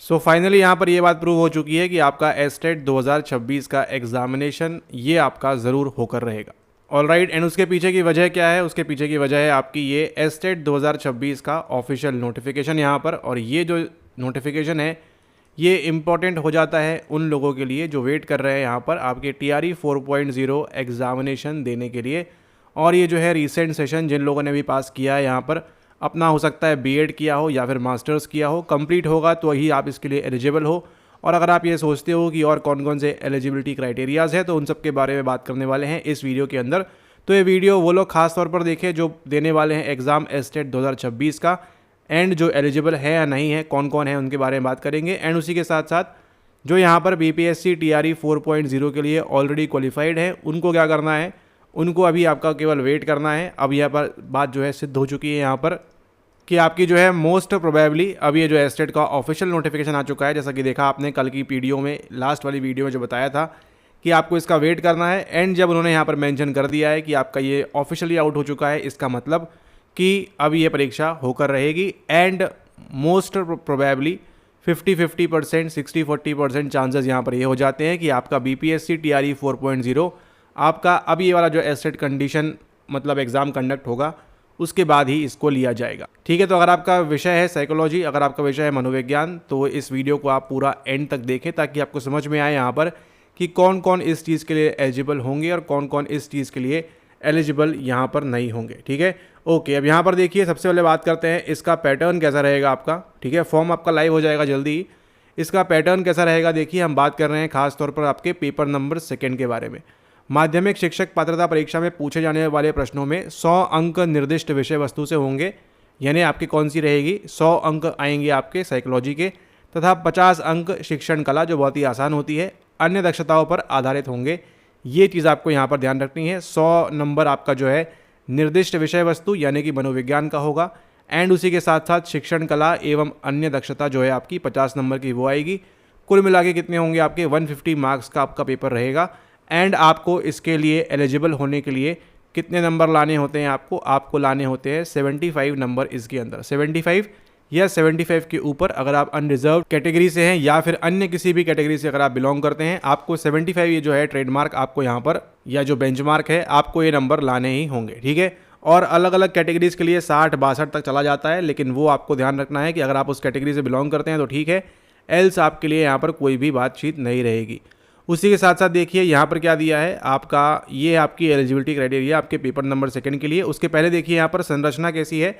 So finally यहाँ पर ये बात प्रूव हो चुकी है कि आपका एस्टेट 2026 का एग्जामिनेशन ये आपका ज़रूर होकर रहेगा। ऑलराइट, एंड उसके पीछे की वजह क्या है? उसके पीछे की वजह है आपकी ये एस्टेट 2026 का ऑफिशियल नोटिफिकेशन यहाँ पर। और ये जो नोटिफिकेशन है ये इम्पॉर्टेंट हो जाता है उन लोगों के लिए जो वेट कर रहे हैं यहाँ पर आपके TRE 4.0 एग्जामिनेशन देने के लिए। और ये जो है रीसेंट सेशन जिन लोगों ने भी पास किया है यहाँ पर अपना, हो सकता है बीएड किया हो या फिर मास्टर्स किया हो, कंप्लीट होगा तो ही आप इसके लिए एलिजिबल हो। और अगर आप ये सोचते हो कि और कौन कौन से एलिजिबिलिटी क्राइटेरियाज़ है तो उन सब के बारे में बात करने वाले हैं इस वीडियो के अंदर। तो ये वीडियो वो लोग खास तौर पर देखें जो देने वाले हैं एग्ज़ाम एस्टेट 2026 का, एंड जो एलिजिबल है या नहीं है, कौन कौन है उनके बारे में बात करेंगे। एंड उसी के साथ साथ जो यहाँ पर BPSC TRE 4.0 के लिए ऑलरेडी क्वालिफाइड है उनको क्या करना है, उनको अभी आपका केवल वेट करना है। अब यहाँ पर बात जो है सिद्ध हो चुकी है यहाँ पर कि आपकी जो है मोस्ट प्रोबेबली अब ये जो एस्टेट का ऑफिशियल नोटिफिकेशन आ चुका है। जैसा कि देखा आपने कल की वीडियो में, लास्ट वाली वीडियो में जो बताया था कि आपको इसका वेट करना है। एंड जब उन्होंने यहाँ पर मेंशन कर दिया है कि आपका ये ऑफिशियली आउट हो चुका है, इसका मतलब कि अब ये परीक्षा होकर रहेगी। एंड मोस्ट प्रोबेबली 50-50%, 60-40% चांसेस यहाँ पर ये हो जाते हैं कि आपका BPSC TRE 4.0 आपका अब ये वाला जो एस्टेट कंडीशन मतलब एग्ज़ाम कंडक्ट होगा उसके बाद ही इसको लिया जाएगा। ठीक है, तो अगर आपका विषय है साइकोलॉजी, अगर आपका विषय है मनोविज्ञान, तो इस वीडियो को आप पूरा एंड तक देखें ताकि आपको समझ में आए यहाँ पर कि कौन कौन इस चीज़ के लिए एलिजिबल होंगे और कौन कौन इस चीज़ के लिए एलिजिबल यहाँ पर नहीं होंगे। ठीक है, ओके। अब यहाँ पर देखिए सबसे पहले बात करते हैं इसका पैटर्न कैसा रहेगा आपका। ठीक है, फॉर्म आपका लाइव हो जाएगा जल्दी ही। इसका पैटर्न कैसा रहेगा देखिए, हम बात कर रहे हैं खास तौर पर आपके पेपर नंबर 2 के बारे में। माध्यमिक शिक्षक पात्रता परीक्षा में पूछे जाने वाले प्रश्नों में 100 अंक निर्दिष्ट विषय वस्तु से होंगे, यानी आपकी कौन सी रहेगी, 100 अंक आएंगे आपके साइकोलॉजी के, तथा 50 अंक शिक्षण कला जो बहुत ही आसान होती है, अन्य दक्षताओं पर आधारित होंगे। ये चीज़ आपको यहाँ पर ध्यान रखनी है। 100 नंबर आपका जो है निर्दिष्ट विषय वस्तु यानी कि मनोविज्ञान का होगा, एंड उसी के साथ साथ शिक्षण कला एवं अन्य दक्षता जो है आपकी 50 नंबर की वो आएगी। कुल मिला के कितने होंगे आपके 150 मार्क्स का आपका पेपर रहेगा। एंड आपको इसके लिए एलिजिबल होने के लिए कितने नंबर लाने होते हैं आपको लाने होते हैं 75 नंबर इसके अंदर। 75 या 75 के ऊपर अगर आप अनरिजर्व कैटेगरी से हैं या फिर अन्य किसी भी कैटेगरी से अगर आप बिलोंग करते हैं, आपको 75 ये जो है ट्रेडमार्क आपको यहाँ पर या जो बेंचमार्क है आपको ये नंबर लाने ही होंगे। ठीक है, और अलग अलग कैटेगरीज के लिए 60-62 तक चला जाता है, लेकिन वो आपको ध्यान रखना है कि अगर आप उस कैटेगरी से बिलोंग करते हैं तो ठीक है, एल्स आपके लिए यहाँ पर कोई भी बातचीत नहीं रहेगी। उसी के साथ साथ देखिए यहाँ पर क्या दिया है आपका, ये आपकी एलिजिबिलिटी क्राइटेरिया आपके पेपर नंबर 2 के लिए। उसके पहले देखिए यहाँ पर संरचना कैसी है,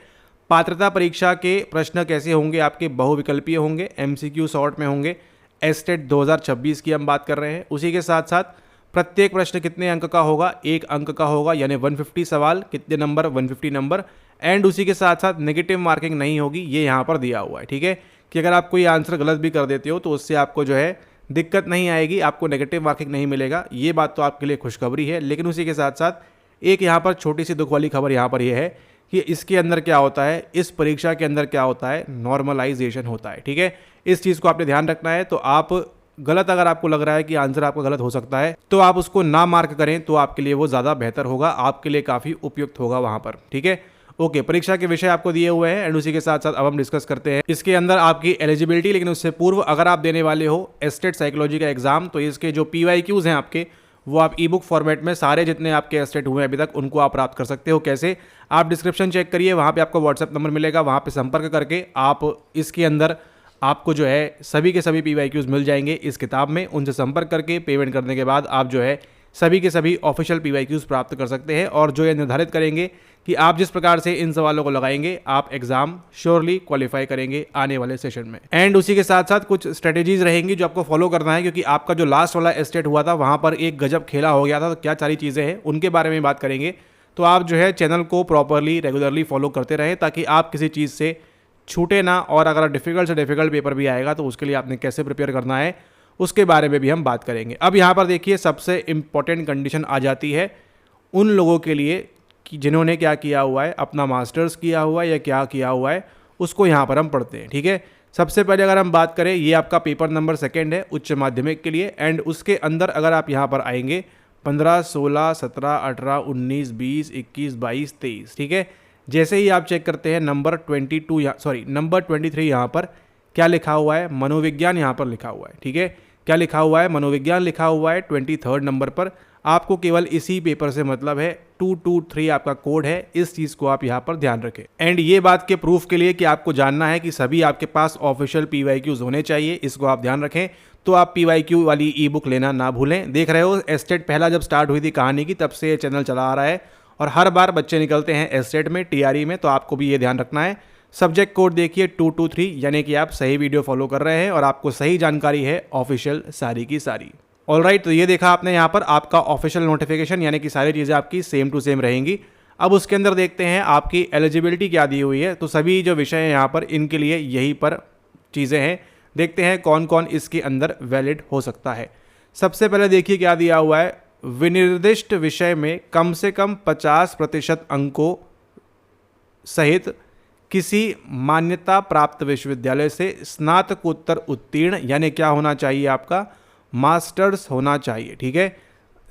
पात्रता परीक्षा के प्रश्न कैसे होंगे आपके, बहुविकल्पीय होंगे, MCQ शॉर्ट में होंगे। एस्टेट 2026 की हम बात कर रहे हैं। उसी के साथ साथ प्रत्येक प्रश्न कितने अंक का होगा, 1 अंक का होगा, यानी 150 सवाल, कितने नंबर, 150 नंबर। एंड उसी के साथ साथ नेगेटिव मार्किंग नहीं होगी, ये यहाँ पर दिया हुआ है। ठीक है, कि अगर आप कोई आंसर गलत भी कर देते हो तो उससे आपको जो है दिक्कत नहीं आएगी, आपको नेगेटिव मार्किंग नहीं मिलेगा। ये बात तो आपके लिए खुशखबरी है। लेकिन उसी के साथ साथ एक यहाँ पर छोटी सी दुख वाली खबर यहाँ पर यह है कि इसके अंदर क्या होता है, इस परीक्षा के अंदर क्या होता है, नॉर्मलाइजेशन होता है। ठीक है, इस चीज़ को आपने ध्यान रखना है। तो आप गलत, अगर आपको लग रहा है कि आंसर आपका गलत हो सकता है तो आप उसको ना मार्क करें तो आपके लिए वो ज़्यादा बेहतर होगा, आपके लिए काफ़ी उपयुक्त होगा वहाँ पर। ठीक है, ओके। परीक्षा के विषय आपको दिए हुए हैं एंड उसी के साथ साथ अब हम डिस्कस करते हैं इसके अंदर आपकी एलिजिबिलिटी। लेकिन उससे पूर्व अगर आप देने वाले हो एस्टेट साइकोलॉजी का एग्जाम तो इसके जो PYQs हैं आपके वो आप ई-बुक फॉर्मेट में सारे जितने आपके एस्टेट हुए हैं अभी तक उनको आप प्राप्त कर सकते हो। कैसे? आप डिस्क्रिप्शन चेक करिए, वहाँ पे आपको व्हाट्सएप नंबर मिलेगा, वहाँ पे संपर्क करके आप इसके अंदर आपको जो है सभी के सभी PYQs मिल जाएंगे इस किताब में। उनसे संपर्क करके पेमेंट करने के बाद आप जो है सभी के सभी ऑफिशियल PYQs प्राप्त कर सकते हैं, और जो ये निर्धारित करेंगे कि आप जिस प्रकार से इन सवालों को लगाएंगे आप एग्जाम श्योरली क्वालिफाई करेंगे आने वाले सेशन में। एंड उसी के साथ साथ कुछ स्ट्रेटेजीज रहेंगी जो आपको फॉलो करना है, क्योंकि आपका जो लास्ट वाला एस्टेट हुआ था वहाँ पर एक गजब खेला हो गया था। तो क्या सारी चीज़ें हैं उनके बारे में बात करेंगे। तो आप जो है चैनल को प्रॉपरली रेगुलरली फॉलो करते रहें ताकि आप किसी चीज़ से छूटे ना, और अगर डिफ़िकल्ट से डिफ़िकल्ट पेपर भी आएगा तो उसके लिए आपने कैसे प्रिपेयर करना है उसके बारे में भी हम बात करेंगे। अब यहाँ पर देखिए सबसे इम्पॉर्टेंट कंडीशन आ जाती है उन लोगों के लिए कि जिन्होंने क्या किया हुआ है, अपना मास्टर्स किया हुआ है या क्या किया हुआ है, उसको यहाँ पर हम पढ़ते हैं। ठीक है, सबसे पहले अगर हम बात करें, ये आपका पेपर नंबर 2 है उच्च माध्यमिक के लिए। एंड उसके अंदर अगर आप यहाँ पर आएंगे 15, 16, 17, 18, 19, 20, 21, 22, 23। ठीक है, जैसे ही आप चेक करते हैं नंबर 23 यहाँ पर क्या लिखा हुआ है, मनोविज्ञान यहाँ पर लिखा हुआ है। ठीक है, क्या लिखा हुआ है, मनोविज्ञान लिखा हुआ है 23 नंबर पर। आपको केवल इसी पेपर से मतलब है, 223 आपका कोड है, इस चीज़ को आप यहाँ पर ध्यान रखें। एंड ये बात के प्रूफ के लिए कि आपको जानना है कि सभी आपके पास ऑफिशियल PYQs होने चाहिए, इसको आप ध्यान रखें। तो आप PYQ वाली ई बुक लेना ना भूलें। देख रहे हो, एस्टेट पहला जब स्टार्ट हुई थी कहानी की, तब से ये चैनल चला आ रहा है और हर बार बच्चे निकलते हैं एस्टेट में, TRE में, तो आपको भी ये ध्यान रखना है। सब्जेक्ट कोड देखिए 223, यानी कि आप सही वीडियो फॉलो कर रहे हैं और आपको सही जानकारी है ऑफिशियल सारी की सारी। ऑलराइट, तो ये देखा आपने यहाँ पर आपका ऑफिशियल नोटिफिकेशन, यानी कि सारी चीज़ें आपकी सेम टू सेम रहेंगी। अब उसके अंदर देखते हैं आपकी एलिजिबिलिटी क्या दी हुई है। तो सभी जो विषय हैं यहाँ पर, इनके लिए यही पर चीज़ें हैं। देखते हैं कौन कौन इसके अंदर वैलिड हो सकता है। सबसे पहले देखिए क्या दिया हुआ है, विनिर्दिष्ट विषय में कम से कम 50% अंकों सहित किसी मान्यता प्राप्त विश्वविद्यालय से स्नातकोत्तर उत्तीर्ण, यानी क्या होना चाहिए, आपका मास्टर्स होना चाहिए। ठीक है,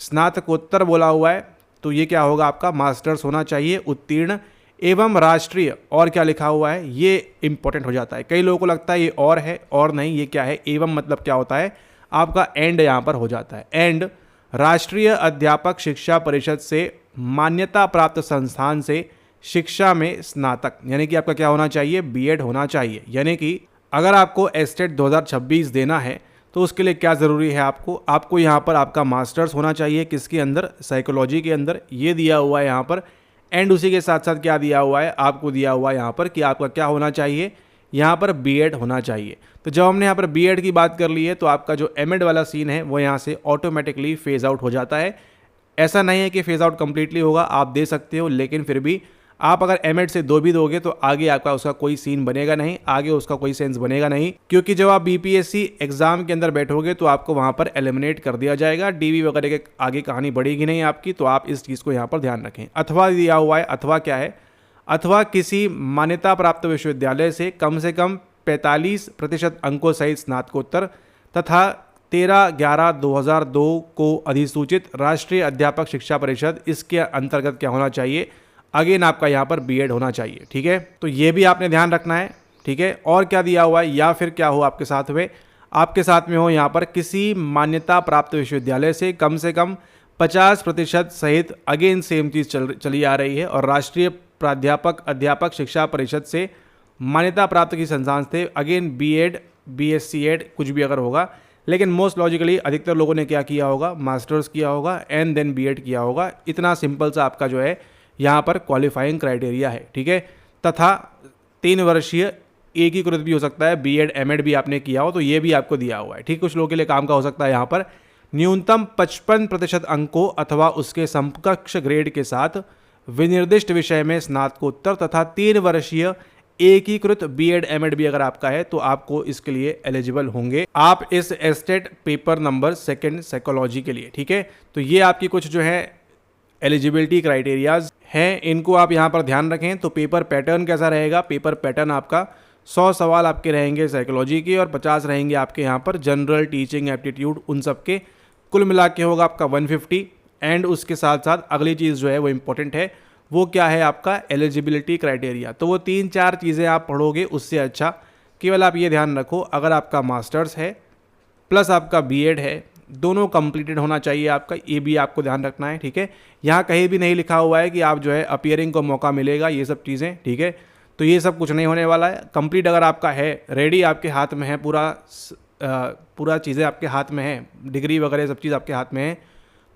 स्नातकोत्तर बोला हुआ है तो ये क्या होगा, आपका मास्टर्स होना चाहिए, उत्तीर्ण एवं राष्ट्रीय, और क्या लिखा हुआ है, ये इंपॉर्टेंट हो जाता है। कई लोगों को लगता है ये और है, और नहीं, ये क्या है, एवं मतलब क्या होता है, आपका एंड यहाँ पर हो जाता है। एंड राष्ट्रीय अध्यापक शिक्षा परिषद से मान्यता प्राप्त संस्थान से शिक्षा में स्नातक, यानी कि आपका क्या होना चाहिए, B.Ed होना चाहिए। यानी कि अगर आपको एस्टेट 2026 देना है तो उसके लिए क्या ज़रूरी है, आपको यहाँ पर आपका मास्टर्स होना चाहिए, किसके अंदर, साइकोलॉजी के अंदर, ये दिया हुआ है यहाँ पर। एंड उसी के साथ साथ क्या दिया हुआ है, आपको दिया हुआ है यहाँ पर कि आपका क्या होना चाहिए, यहाँ पर B.Ed होना चाहिए। तो जब हमने यहाँ पर B.Ed की बात कर ली है तो आपका जो M.Ed वाला सीन है वो यहाँ से ऑटोमेटिकली फेज आउट हो जाता है। ऐसा नहीं है कि फेज आउट कंप्लीटली होगा, आप दे सकते हो, लेकिन फिर भी आप अगर M.Ed से 2 भी दोगे तो आगे आपका उसका कोई सीन बनेगा नहीं, आगे उसका कोई सेंस बनेगा नहीं, क्योंकि जब आप BPSC एग्जाम के अंदर बैठोगे तो आपको वहां पर एलिमिनेट कर दिया जाएगा। DV वगैरह के आगे कहानी बढ़ेगी नहीं आपकी, तो आप इस चीज़ को यहाँ पर ध्यान रखें। अथवा दिया हुआ है, अथवा क्या है, अथवा किसी मान्यता प्राप्त विश्वविद्यालय से कम 45% अंकों सहित स्नातकोत्तर तथा 13/11/2002 को अधिसूचित राष्ट्रीय अध्यापक शिक्षा परिषद, इसके अंतर्गत क्या होना चाहिए, अगेन आपका यहाँ पर B.Ed होना चाहिए। ठीक है, तो ये भी आपने ध्यान रखना है। ठीक है, और क्या दिया हुआ है, या फिर क्या हो आपके साथ में, आपके साथ में हो यहाँ पर किसी मान्यता प्राप्त विश्वविद्यालय से कम 50% सहित, अगेन सेम चीज़ चली आ रही है, और राष्ट्रीय प्राध्यापक अध्यापक शिक्षा परिषद से मान्यता प्राप्त की संस्थान से, अगेन B.Ed BSc Ed कुछ भी अगर होगा, लेकिन मोस्ट लॉजिकली अधिकतर लोगों ने क्या किया होगा, मास्टर्स किया होगा एंड देन B.Ed किया होगा। इतना सिंपल सा आपका जो है यहाँ पर क्वालिफाइंग क्राइटेरिया है। ठीक है, तथा 3 वर्षीय एकीकृत भी हो सकता है, B.Ed M.Ed भी आपने किया हो तो ये भी आपको दिया हुआ है। ठीक, कुछ लोगों के लिए काम का हो सकता है। यहाँ पर न्यूनतम 55% अंकों अथवा उसके समकक्ष ग्रेड के साथ विनिर्दिष्ट विषय में स्नातकोत्तर तथा 3 वर्षीय एकीकृत B.Ed M.Ed भी अगर आपका है तो आपको इसके लिए एलिजिबल होंगे आप इस एस्टेट पेपर नंबर 2 साइकोलॉजी के लिए। ठीक है, तो ये आपकी कुछ जो है एलिजिबिलिटी क्राइटेरियाज हैं, इनको आप यहाँ पर ध्यान रखें। तो पेपर पैटर्न कैसा रहेगा, पेपर पैटर्न आपका 100 सवाल आपके रहेंगे साइकोलॉजी के और 50 रहेंगे आपके यहाँ पर जनरल, टीचिंग, एप्टीट्यूड, उन सब के, कुल मिला के होगा आपका 150। एंड उसके साथ साथ अगली चीज़ जो है वो इम्पोर्टेंट है, वो क्या है, आपका एलिजिबिलिटी क्राइटेरिया। तो वो 3-4 चीज़ें आप पढ़ोगे, उससे अच्छा केवल आप ये ध्यान रखो, अगर आपका मास्टर्स है प्लस आपका B.Ed है, दोनों कंप्लीटेड होना चाहिए आपका, ये भी आपको ध्यान रखना है। ठीक है, यहाँ कहीं भी नहीं लिखा हुआ है कि आप जो है अपीयरिंग को मौका मिलेगा, ये सब चीज़ें। ठीक है, तो ये सब कुछ नहीं होने वाला है। कंप्लीट अगर आपका है, रेडी आपके हाथ में है, पूरा चीज़ें आपके हाथ में है, डिग्री वगैरह सब चीज़ आपके हाथ में है,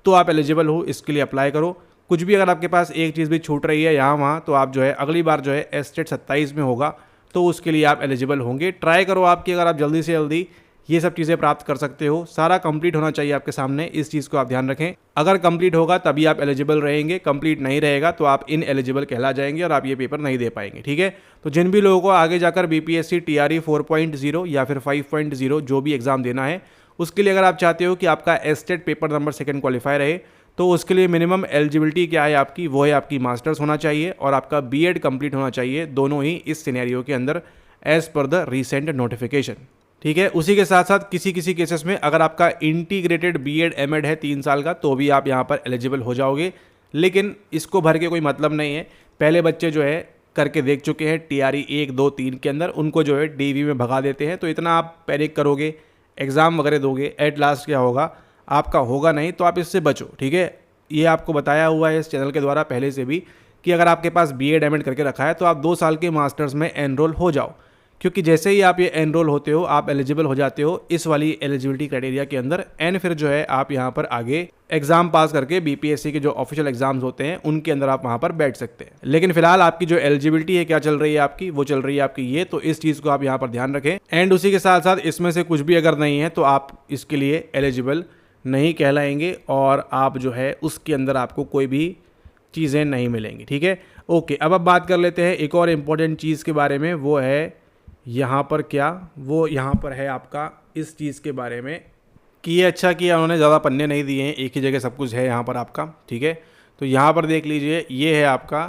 तो आप एलिजिबल हो, इसके लिए अप्लाई करो। कुछ भी अगर आपके पास एक चीज़ भी छूट रही है यहाँ वहाँ, तो आप जो है अगली बार जो है एस्टेट 27 में होगा तो उसके लिए आप एलिजिबल होंगे। ट्राई करो आपकी, अगर आप जल्दी से जल्दी ये सब चीज़ें प्राप्त कर सकते हो। सारा कंप्लीट होना चाहिए आपके सामने, इस चीज़ को आप ध्यान रखें। अगर कंप्लीट होगा तभी आप एलिजिबल रहेंगे, कंप्लीट नहीं रहेगा तो आप इन एलिजिबल कहला जाएंगे और आप ये पेपर नहीं दे पाएंगे। ठीक है, तो जिन भी लोगों को आगे जाकर BPSC TRE 4.0 या फिर 5.0 जो भी एग्ज़ाम देना है, उसके लिए अगर आप चाहते हो कि आपका एस्टेट पेपर नंबर 2 क्वालिफाई रहे, तो उसके लिए मिनिमम एलिजिबिलिटी क्या है आपकी, वो है आपकी मास्टर्स होना चाहिए और आपका B.Ed कंप्लीट होना चाहिए, दोनों ही इस सिनेरियो के अंदर as per the recent notification. ठीक है, उसी के साथ साथ किसी किसी केसेस में अगर आपका इंटीग्रेटेड B.Ed M.Ed है 3 साल का, तो भी आप यहाँ पर एलिजिबल हो जाओगे, लेकिन इसको भर के कोई मतलब नहीं है। पहले बच्चे जो है करके देख चुके हैं TRE 1, 2, 3 के अंदर, उनको जो है DV में भगा देते हैं। तो इतना आप पैनिक करोगे, एग्ज़ाम वगैरह दोगे, एट लास्ट क्या होगा, आपका होगा नहीं। तो आप इससे बचो, ठीक है। ये आपको बताया हुआ है इस चैनल के द्वारा पहले से भी कि अगर आपके पास BA एम करके रखा है तो आप 2 साल के मास्टर्स में एनरोल हो जाओ, क्योंकि जैसे ही आप ये एनरोल होते हो आप एलिजिबल हो जाते हो इस वाली एलिजिबिलिटी क्राइटेरिया के अंदर। एंड फिर जो है आप यहाँ पर आगे एग्जाम पास करके BPSC के जो ऑफिशियल एग्जाम्स होते हैं उनके अंदर आप वहाँ पर बैठ सकते हैं। लेकिन फिलहाल आपकी जो एलिजिबिलिटी है क्या चल रही है आपकी, वो चल रही है आपकी ये। तो इस चीज़ को आप यहाँ पर ध्यान रखें। एंड उसी के साथ साथ इसमें से कुछ भी अगर नहीं है तो आप इसके लिए एलिजिबल नहीं कहलाएंगे और आप जो है उसके अंदर आपको कोई भी चीज़ें नहीं मिलेंगी, ठीक है। ओके, अब बात कर लेते हैं एक और इम्पोर्टेंट चीज़ के बारे में, वो है यहाँ पर क्या, वो यहाँ पर है आपका इस चीज़ के बारे में कि ये अच्छा किया उन्होंने, ज़्यादा पन्ने नहीं दिए हैं, एक ही जगह सब कुछ है यहाँ पर आपका, ठीक है। तो यहाँ पर देख लीजिए, ये है आपका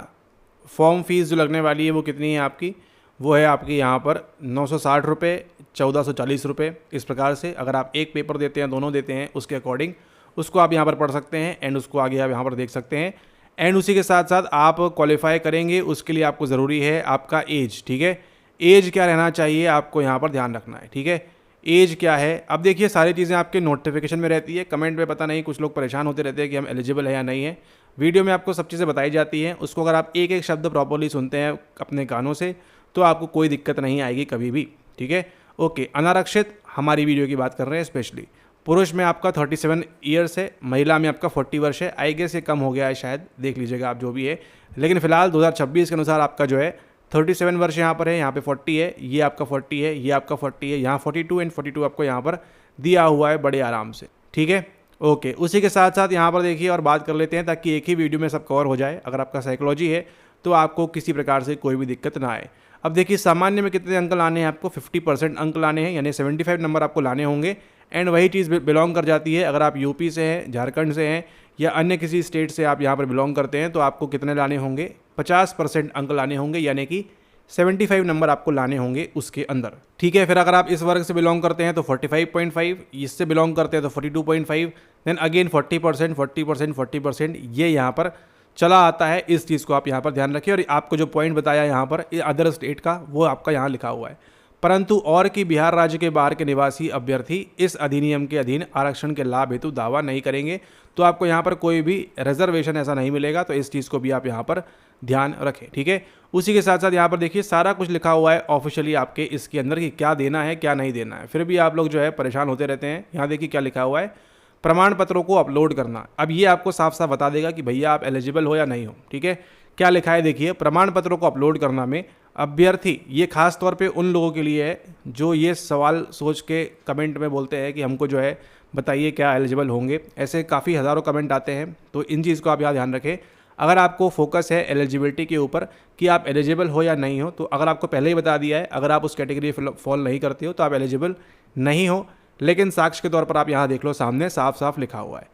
फॉर्म फीस जो लगने वाली है वो कितनी है आपकी, वो है आपकी यहाँ पर 960 रुपये, 1440 रुपये, इस प्रकार से। अगर आप एक पेपर देते हैं, दोनों देते हैं, उसके अकॉर्डिंग उसको आप यहाँ पर पढ़ सकते हैं एंड उसको आगे आप यहाँ पर देख सकते हैं। एंड उसी के साथ साथ आप क्वालिफाई करेंगे उसके लिए आपको ज़रूरी है आपका एज, ठीक है। एज क्या रहना चाहिए आपको यहाँ पर ध्यान रखना है, ठीक है। एज क्या है, अब देखिए सारी चीज़ें आपके नोटिफिकेशन में रहती है, कमेंट में पता नहीं कुछ लोग परेशान होते रहते हैं कि हम एलिजिबल है या नहीं है। वीडियो में आपको सब चीज़ें बताई जाती हैं, उसको अगर आप एक एक शब्द प्रॉपरली सुनते हैं अपने कानों से तो आपको कोई दिक्कत नहीं आएगी कभी भी, ठीक है। ओके, अनारक्षित हमारी वीडियो की बात कर रहे हैं स्पेशली। पुरुष में आपका 37 ईयर्स है, महिला में आपका 40 वर्ष है। आई गेस ये कम हो गया है शायद, देख लीजिएगा आप जो भी है। लेकिन फिलहाल 2026 के अनुसार आपका जो है 37 वर्ष यहाँ पर है, यहाँ पे 40 है, ये आपका 40 है, ये आपका 40 है, यहाँ 42 एंड 42 आपको यहाँ पर दिया हुआ है बड़े आराम से, ठीक है। ओके, उसी के साथ साथ यहाँ पर देखिए और बात कर लेते हैं ताकि एक ही वीडियो में सब कवर हो जाए। अगर आपका साइकोलॉजी है तो आपको किसी प्रकार से कोई भी दिक्कत ना आए। अब देखिए सामान्य में कितने अंक लाने हैं आपको, 50% अंक लाने हैं, यानी 75 नंबर आपको लाने होंगे। एंड वही चीज़ बिलोंग कर जाती है अगर आप यूपी से हैं, झारखंड से हैं या अन्य किसी स्टेट से आप यहाँ पर बिलोंग करते हैं तो आपको कितने लाने होंगे, 50% अंक लाने होंगे, यानी कि 75 नंबर आपको लाने होंगे उसके अंदर, ठीक है। फिर अगर आप इस वर्ग से बिलोंग करते हैं तो 45.5, इससे बिलोंग करते हैं तो 42.5, देन अगेन 40%, 40%, 40%, ये यहाँ पर चला आता है। इस चीज़ को आप यहाँ पर ध्यान रखिए। और आपको जो पॉइंट बताया यहाँ पर अदर स्टेट का, वो आपका यहाँ लिखा हुआ है। परंतु और कि बिहार राज्य के बाहर के निवासी अभ्यर्थी इस अधिनियम के अधीन आरक्षण के लाभ हेतु दावा नहीं करेंगे, तो आपको यहाँ पर कोई भी रिजर्वेशन ऐसा नहीं मिलेगा। तो इस चीज़ को भी आप यहाँ पर ध्यान रखें, ठीक है। उसी के साथ साथ यहाँ पर देखिए सारा कुछ लिखा हुआ है ऑफिशियली आपके इसके अंदर कि क्या देना है क्या नहीं देना है। फिर भी आप लोग जो है परेशान होते रहते हैं। यहाँ देखिए क्या लिखा हुआ है, प्रमाण पत्रों को अपलोड करना। अब ये आपको साफ साफ बता देगा कि भैया आप एलिजिबल हो या नहीं हो, ठीक है। क्या लिखा है देखिए, प्रमाण पत्रों को अपलोड करना में अभ्यर्थी, ये खास तौर पे उन लोगों के लिए है जो ये सवाल सोच के कमेंट में बोलते हैं कि हमको जो है बताइए क्या एलिजिबल होंगे। ऐसे काफ़ी हज़ारों कमेंट आते हैं, तो इन चीज़ को आप यहाँ ध्यान रखें। अगर आपको फोकस है एलिजिबिलिटी के ऊपर कि आप एलिजिबल हो या नहीं हो, तो अगर आपको पहले ही बता दिया है अगर आप उस कैटेगरी फॉल नहीं करते हो तो आप एलिजिबल नहीं हो। लेकिन साक्ष्य के तौर पर आप यहाँ देख लो, सामने साफ साफ लिखा हुआ है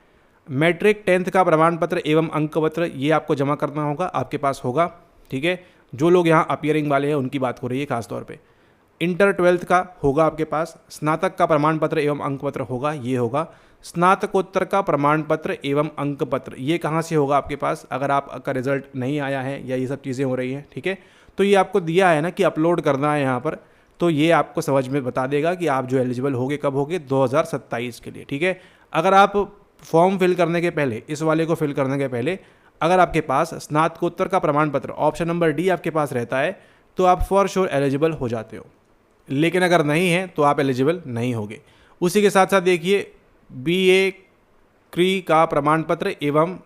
मैट्रिक 10th का प्रमाण पत्र एवं अंक पत्र, ये आपको जमा करना होगा, आपके पास होगा, ठीक है। जो लोग यहाँ अपीयरिंग वाले हैं उनकी बात हो रही है खास तौर पे। इंटर 12th का होगा आपके पास, स्नातक का प्रमाण पत्र एवं अंक पत्र होगा, ये होगा। स्नातकोत्तर का प्रमाण पत्र एवं अंक पत्र, ये कहाँ से होगा आपके पास अगर आपका रिजल्ट नहीं आया है या ये सब चीज़ें हो रही हैं, ठीक है। तो ये आपको दिया है ना कि अपलोड करना है यहाँ पर, तो ये आपको समझ में बता देगा कि आप जो एलिजिबल होगे कब होगे, 2027 के लिए, ठीक है। अगर आप फॉर्म फिल करने के पहले, इस वाले को फिल करने के पहले अगर आपके पास स्नातकोत्तर का प्रमाण पत्र ऑप्शन नंबर डी आपके पास रहता है तो आप फॉर श्योर एलिजिबल हो जाते हो। लेकिन अगर नहीं है तो आप एलिजिबल नहीं होगे। उसी के साथ साथ देखिए BA क्री का प्रमाण पत्र एवं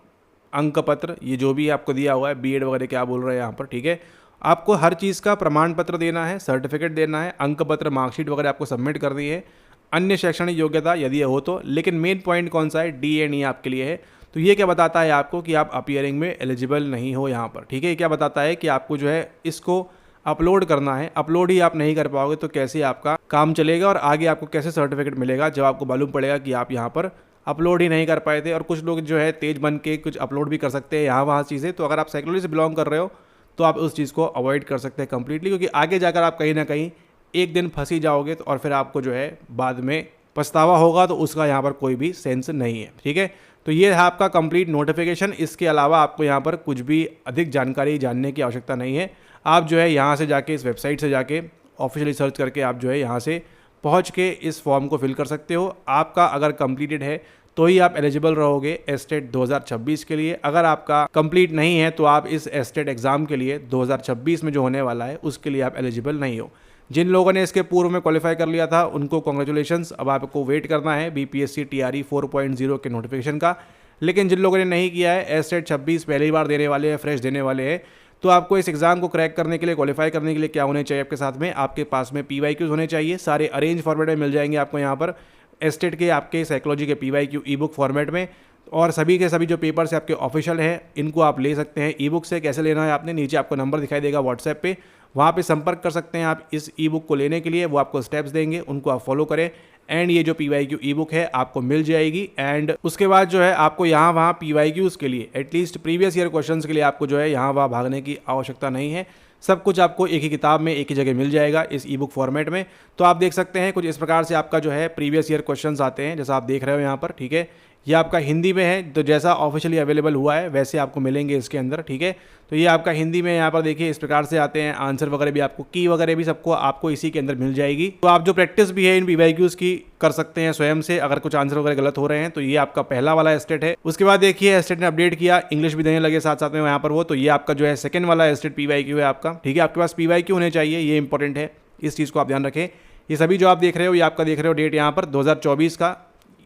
अंक पत्र, ये जो भी आपको दिया हुआ है, बीएड वगैरह क्या बोल रहे हैं यहाँ पर, ठीक है। आपको हर चीज़ का प्रमाण पत्र देना है, सर्टिफिकेट देना है, अंक पत्र, मार्कशीट वगैरह आपको सबमिट करनी है, अन्य शैक्षणिक योग्यता यदि हो तो। लेकिन मेन पॉइंट कौन सा है, डी एंड ई आपके लिए है। तो ये क्या बताता है आपको कि आप अपीयरिंग में एलिजिबल नहीं हो यहाँ पर, ठीक है। क्या बताता है कि आपको जो है इसको अपलोड करना है, अपलोड ही आप नहीं कर पाओगे तो कैसे आपका काम चलेगा और आगे आपको कैसे सर्टिफिकेट मिलेगा जब आपको मालूम पड़ेगा कि आप यहाँ पर अपलोड ही नहीं कर पाए थे। और कुछ लोग जो है तेज बन के कुछ अपलोड भी कर सकते हैं यहाँ वहाँ चीज़ें। तो अगर आप साइकोलॉजी से बिलोंग कर रहे हो तो आप उस चीज़ को अवॉइड कर सकते हैं कम्प्लीटली, क्योंकि आगे जाकर आप कहीं ना कहीं एक दिन फंसी जाओगे तो और फिर आपको जो है बाद में पछतावा होगा, तो उसका यहाँ पर कोई भी सेंस नहीं है, ठीक है। तो ये है आपका कंप्लीट नोटिफिकेशन। इसके अलावा आपको यहाँ पर कुछ भी अधिक जानकारी जानने की आवश्यकता नहीं है। आप जो है यहाँ से जाके, इस वेबसाइट से जाके ऑफिशियली सर्च करके आप जो है यहाँ से पहुँच के इस फॉर्म को फिल कर सकते हो। आपका अगर कंप्लीटेड है तो ही आप एलिजिबल रहोगे एस्टेट 2026 के लिए। अगर आपका कंप्लीट नहीं है तो आप इस एस्टेट एग्ज़ाम के लिए 2026 में जो होने वाला है उसके लिए आप एलिजिबल नहीं हो। जिन लोगों ने इसके पूर्व में क्वालिफाई कर लिया था उनको कॉन्ग्रेचुलेशंस। अब आपको वेट करना है बीपीएससी टीआरई 4.0 के नोटिफिकेशन का। लेकिन जिन लोगों ने नहीं किया है, एस्टेट 26 पहली बार देने वाले हैं, फ्रेश देने वाले हैं, तो आपको इस एग्ज़ाम को क्रैक करने के लिए, क्वालिफाई करने के लिए क्या होने चाहिए आपके साथ में, आपके पास में PYQs होने चाहिए। सारे अरेंज फॉर्मेट में मिल जाएंगे आपको यहाँ पर, एस्टेट के आपके साइकोलॉजी के PYQ ई बुक फॉर्मेट में। और सभी के सभी जो पेपर्स आपके ऑफिशियल हैं इनको आप ले सकते हैं ई बुक से। कैसे लेना है आपने, नीचे आपको नंबर दिखाई देगा व्हाट्सएप पे, वहाँ पे संपर्क कर सकते हैं आप इस ई बुक को लेने के लिए। वो आपको स्टेप्स देंगे, उनको आप फॉलो करें एंड ये जो PYQ ई बुक है आपको मिल जाएगी। एंड उसके बाद जो है आपको यहाँ वहाँ PYQs के लिए, एटलीस्ट प्रीवियस ईयर क्वेश्चंस के लिए आपको जो है यहाँ वहाँ भागने की आवश्यकता नहीं है। सब कुछ आपको एक ही किताब में एक ही जगह मिल जाएगा इस ई बुक फॉर्मेट में। तो आप देख सकते हैं कुछ इस प्रकार से आपका जो है प्रीवियस ईयर क्वेश्चंस आते हैं, जैसा आप देख रहे हो यहाँ पर, ठीक है। ये आपका हिंदी में है, तो जैसा ऑफिशियली अवेलेबल हुआ है वैसे आपको मिलेंगे इसके अंदर, ठीक है। तो ये आपका हिंदी में यहाँ पर देखिए इस प्रकार से आते हैं। आंसर वगैरह भी आपको, की वगैरह भी सबको आपको इसी के अंदर मिल जाएगी। तो आप जो प्रैक्टिस भी है इन PYQs की कर सकते हैं स्वयं से। अगर कुछ आंसर वगैरह गलत हो रहे हैं तो ये आपका पहला वाला एस्टेट है। उसके बाद देखिए एस्टेट ने अपडेट किया, इंग्लिश भी देने लगे साथ साथ में यहाँ पर वो। तो ये आपका जो है सेकंड वाला एस्टेट PYQ है आपका, ठीक है। आपके पास PYQ होने चाहिए, ये इंपॉर्टेंट है, इस चीज़ को आप ध्यान रखें। ये सभी जो आप देख रहे हो, ये आपका देख रहे हो डेट यहाँ पर 2024 का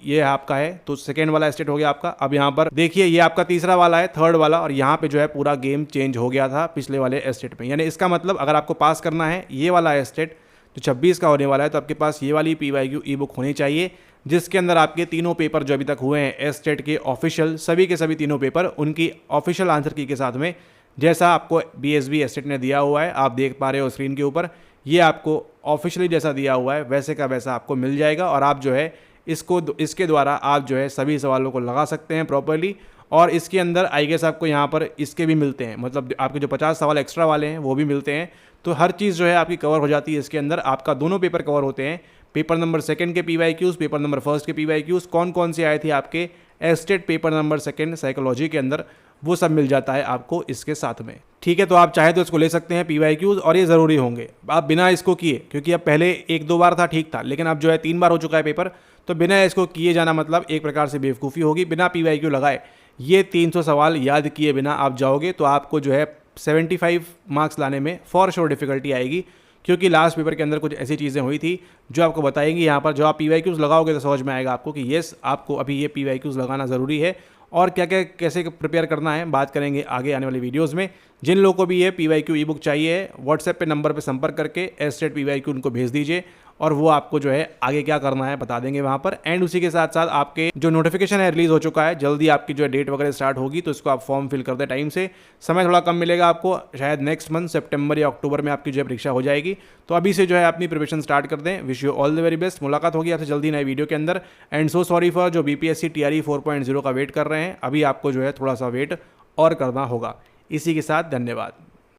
ये आपका है, तो सेकेंड वाला एस्टेट हो गया आपका। अब यहाँ पर देखिए ये आपका तीसरा वाला है, थर्ड वाला, और यहाँ पे जो है पूरा गेम चेंज हो गया था पिछले वाले एस्टेट में। यानी इसका मतलब अगर आपको पास करना है ये वाला एस्टेट जो 26 का होने वाला है, तो आपके पास ये वाली PYQ ई बुक होनी चाहिए, जिसके अंदर आपके तीनों पेपर जो अभी तक हुए हैं एस्टेट के ऑफिशियल, सभी के सभी तीनों पेपर उनकी ऑफिशियल आंसर की के साथ में, जैसा आपको BSB एस्टेट ने दिया हुआ है, आप देख पा रहे हो स्क्रीन के ऊपर, ये आपको ऑफिशियली जैसा दिया हुआ है वैसे का वैसा आपको मिल जाएगा। और आप जो है इसके द्वारा आप जो है सभी सवालों को लगा सकते हैं प्रॉपर्ली। और इसके अंदर आई गेस आपको यहाँ पर इसके भी मिलते हैं, मतलब आपके जो 50 सवाल एक्स्ट्रा वाले हैं वो भी मिलते हैं। तो हर चीज़ जो है आपकी कवर हो जाती है इसके अंदर। आपका दोनों पेपर कवर होते हैं, पेपर नंबर 2 के PYQs, पेपर नंबर 1 के PYQs, कौन कौन से आए थे आपके एस्टेट पेपर नंबर 2 साइकोलॉजी के अंदर, वो सब मिल जाता है आपको इसके साथ में, ठीक है। तो आप चाहे तो इसको ले सकते हैं PYQs, और ये ज़रूरी होंगे। आप बिना इसको किए, क्योंकि अब पहले 1-2 बार था ठीक था, लेकिन अब जो है 3 बार हो चुका है पेपर, तो बिना इसको किए जाना मतलब एक प्रकार से बेवकूफ़ी होगी। बिना PYQ लगाए ये 300 सवाल याद किए बिना आप जाओगे तो आपको जो है 75 मार्क्स लाने में फॉर श्योर डिफ़िकल्टी आएगी। क्योंकि लास्ट पेपर के अंदर कुछ ऐसी चीज़ें हुई थी जो आपको बताएंगी यहाँ पर। जो आप PYQs लगाओगे तो समझ में आएगा आपको कि येस, आपको अभी ये PYQs लगाना ज़रूरी है, और क्या क्या कैसे प्रिपेयर करना है बात करेंगे आगे आने वाली वीडियोस में। जिन लोगों को भी ये PYQ ई बुक चाहिए, व्हाट्सएप पे नंबर पे संपर्क करके एस्टेट PYQ उनको भेज दीजिए, और वो आपको जो है आगे क्या करना है बता देंगे वहाँ पर। एंड उसी के साथ साथ आपके जो नोटिफिकेशन है रिलीज़ हो चुका है, जल्दी आपकी जो है डेट वगैरह स्टार्ट होगी, तो इसको आप फॉर्म फिल कर दें टाइम से। समय थोड़ा कम मिलेगा आपको, शायद नेक्स्ट मंथ सितंबर या अक्टूबर में आपकी जो है परीक्षा हो जाएगी। तो अभी से जो है अपनी प्रिपरेशन स्टार्ट कर दें। Wish you all the very best. मुलाकात होगी आपसे जल्दी नए वीडियो के अंदर। एंड सो सॉरी फॉर जो BPSC TRE 4.0 का वेट कर रहे हैं, अभी आपको जो है थोड़ा सा वेट और करना होगा। इसी के साथ धन्यवाद।